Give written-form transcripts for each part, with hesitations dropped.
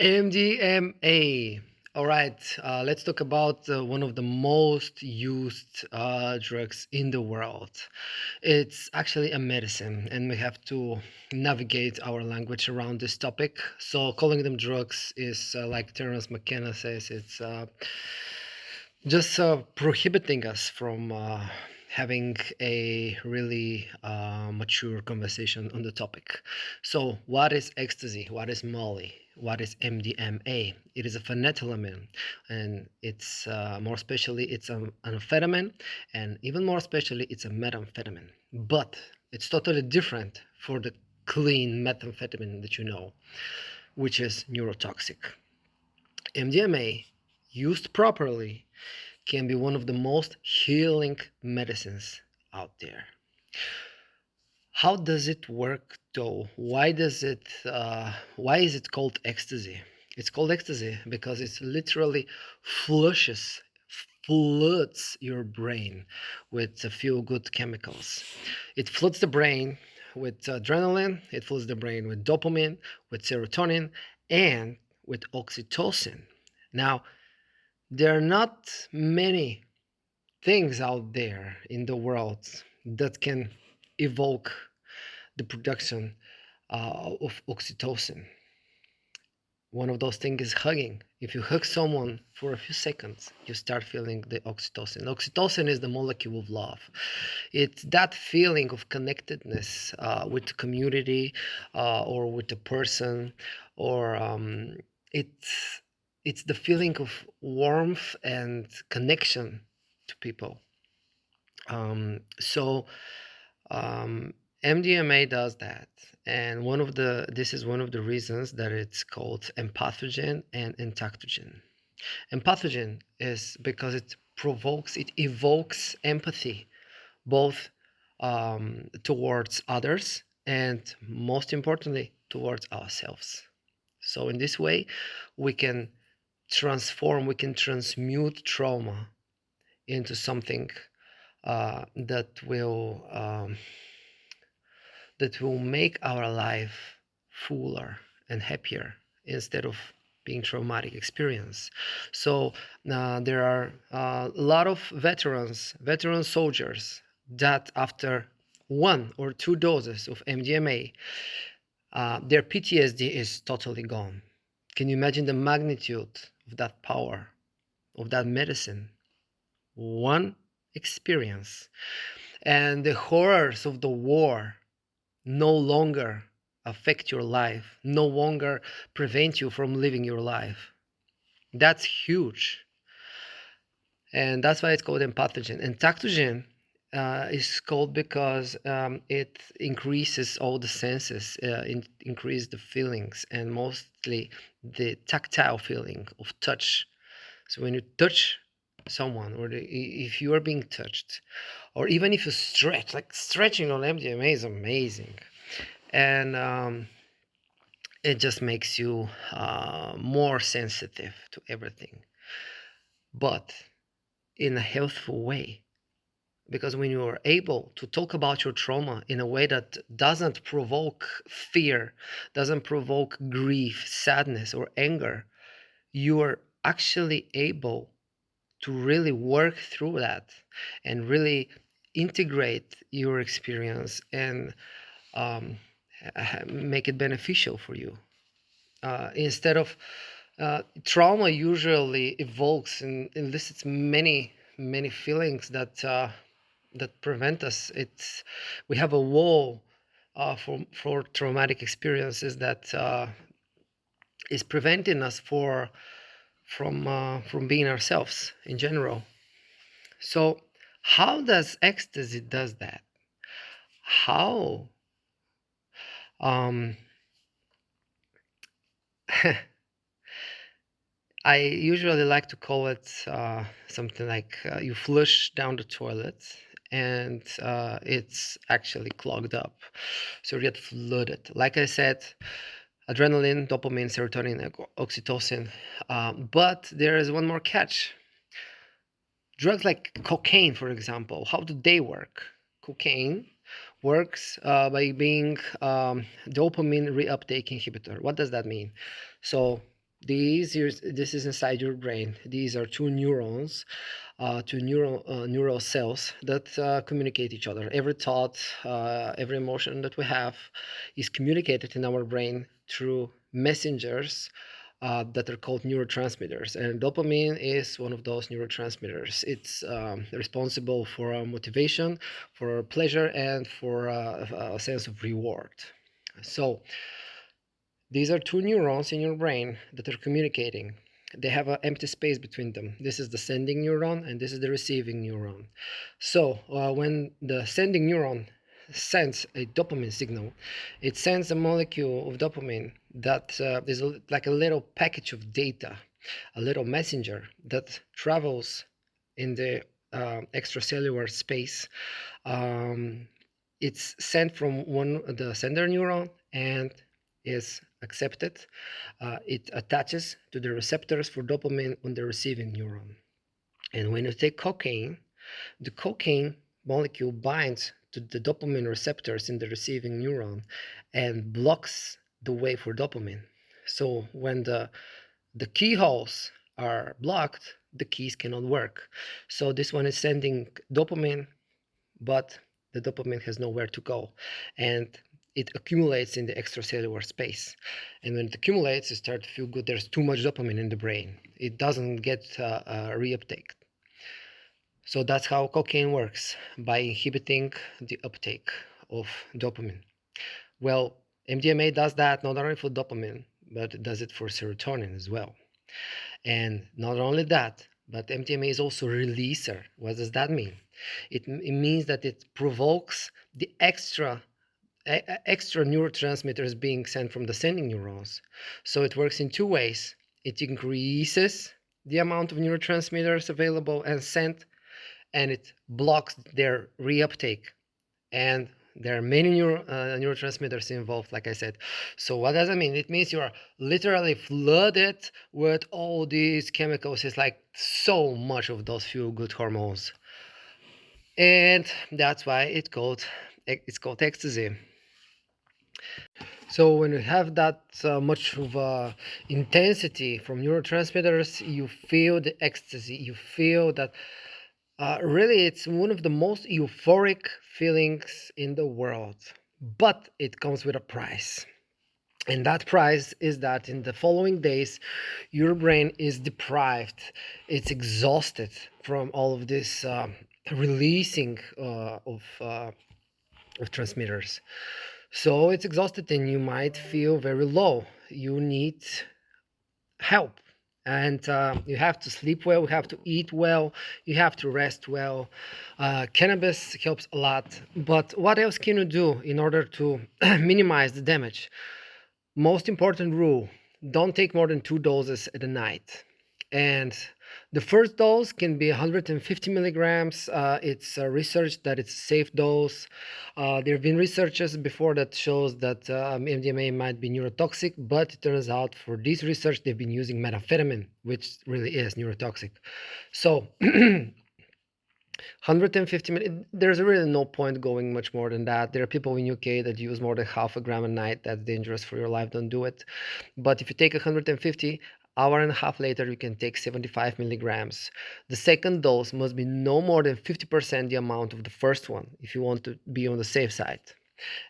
MDMA. All right, let's talk about one of the most used drugs in the world. It's actually a medicine, and we have to navigate our language around this topic. So, calling them drugs is like Terence McKenna says, it's just prohibiting us from having a really mature conversation on the topic. So, what is ecstasy? What is Molly? What is MDMA? It is a phenethylamine, and it's more especially it's an amphetamine, and even more especially it's a methamphetamine. But it's totally different for the clean methamphetamine that you know, which is neurotoxic. MDMA, used properly, can be one of the most healing medicines out there. How does it work though? Why is it called ecstasy? It's called ecstasy because it literally flushes floods your brain with a few good chemicals. It floods the brain with adrenaline, it floods the brain with dopamine, with serotonin, and with oxytocin. Now, there are not many things out there in the world that can evoke the production of oxytocin. One of those things is hugging. If you hug someone for a few seconds, you start feeling the oxytocin. Oxytocin is the molecule of love. It's that feeling of connectedness with the community or with the person, or it's it's the feeling of warmth and connection to people. So MDMA does that, and this is one of the reasons that it's called empathogen and entactogen. Empathogen is because it evokes empathy, both towards others and most importantly towards ourselves. So in this way, we can we can transmute trauma into something that will make our life fuller and happier instead of being traumatic experience. So there are a lot of veteran soldiers that after one or two doses of MDMA, their PTSD is totally gone. Can you imagine the magnitude of that power, of that medicine? One experience. And the horrors of the war no longer affect your life, no longer prevent you from living your life. That's huge. And that's why it's called empathogen. Entactogen is called because it increases all the senses, increase the feelings, and mostly the tactile feeling of touch. So when you touch someone, or if you are being touched, or even if you stretch, like stretching on MDMA is amazing. And it just makes you more sensitive to everything, but in a healthful way. Because when you are able to talk about your trauma in a way that doesn't provoke fear, doesn't provoke grief, sadness, or anger, you are actually able to really work through that and really integrate your experience and um, make it beneficial for you. Instead of trauma usually evokes and elicits many feelings that prevent us. We have a wall for traumatic experiences that is preventing us from being ourselves in general. So how does ecstasy does that? How um, I usually like to call it something like you flush down the toilet and it's actually clogged up. So you get flooded. Like I said, adrenaline, dopamine, serotonin, and oxytocin. But there is one more catch. Drugs like cocaine, for example, how do they work? Cocaine works by being dopamine reuptake inhibitor. What does that mean? So This is inside your brain. These are two neurons, neural cells that communicate each other. Every thought, every emotion that we have is communicated in our brain through messengers that are called neurotransmitters. And dopamine is one of those neurotransmitters. It's responsible for motivation, for pleasure, and for a sense of reward. So, these are two neurons in your brain that are communicating. They have an empty space between them. This is the sending neuron and this is the receiving neuron. So, when the sending neuron sends a dopamine signal, it sends a molecule of dopamine that is like a little package of data, a little messenger that travels in the extracellular space. Um, it's sent from the sender neuron and is accepted. It attaches to the receptors for dopamine on the receiving neuron. And when you take cocaine, the cocaine molecule binds to the dopamine receptors in the receiving neuron and blocks the way for dopamine. So when the keyholes are blocked, the keys cannot work. So this one is sending dopamine, but the dopamine has nowhere to go. And it accumulates in the extracellular space. And when it accumulates, you start to feel good. There's too much dopamine in the brain. It doesn't get reuptake. So that's how cocaine works, by inhibiting the uptake of dopamine. Well, MDMA does that not only for dopamine, but it does it for serotonin as well. And not only that, but MDMA is also a releaser. What does that mean? It means that it provokes the extra neurotransmitters being sent from the sending neurons. So it works in two ways. It increases the amount of neurotransmitters available and sent, and it blocks their reuptake. And there are many neurotransmitters involved, like I said. So what does it mean? It means you are literally flooded with all these chemicals. It's like so much of those feel good hormones, and that's why it's called ecstasy. So when you have that much of intensity from neurotransmitters, you feel the ecstasy. You feel that really it's one of the most euphoric feelings in the world. But it comes with a price. And that price is that in the following days, your brain is deprived. It's exhausted from all of this releasing of transmitters. So it's exhausted and you might feel very low. You need help. And you have to sleep well, you have to eat well, you have to rest well. Cannabis helps a lot. But what else can you do in order to minimize the damage? Most important rule, don't take more than 2 doses at a night. And the first dose can be 150 milligrams. It's research that it's a safe dose. There have been researches before that shows that MDMA might be neurotoxic, but it turns out for this research they've been using methamphetamine, which really is neurotoxic. So 150 minutes, there's really no point going much more than that. There are people in UK that use more than half a gram a night. That's dangerous for your life. Don't do it. But if you take 150, hour and a half later, you can take 75 milligrams. The second dose must be no more than 50% the amount of the first one if you want to be on the safe side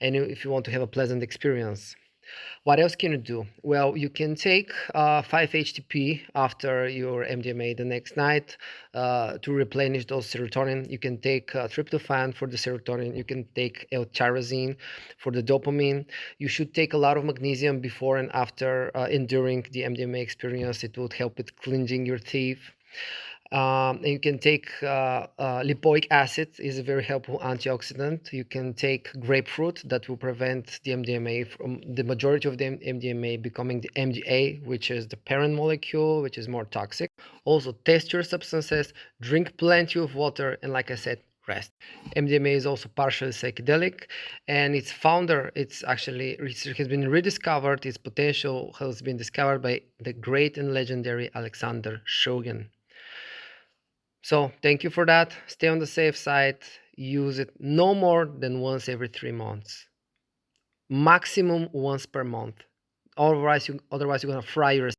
and if you want to have a pleasant experience. What else can you do? Well, you can take 5-HTP after your MDMA the next night to replenish those serotonin. You can take tryptophan for the serotonin. You can take L-tyrosine for the dopamine. You should take a lot of magnesium before and after and during the MDMA experience. It would help with cleansing your teeth. And you can take lipoic acid is a very helpful antioxidant. You can take grapefruit that will prevent the MDMA from the majority of the MDMA becoming the MDA, which is the parent molecule, which is more toxic. Also, test your substances, drink plenty of water, and like I said, rest. MDMA is also partially psychedelic, and its founder, it's actually has been rediscovered. Its potential has been discovered by the great and legendary Alexander Shogin. So thank you for that. Stay on the safe side. Use it no more than once every 3 months. Maximum once per month. Otherwise, you're gonna fry yourself.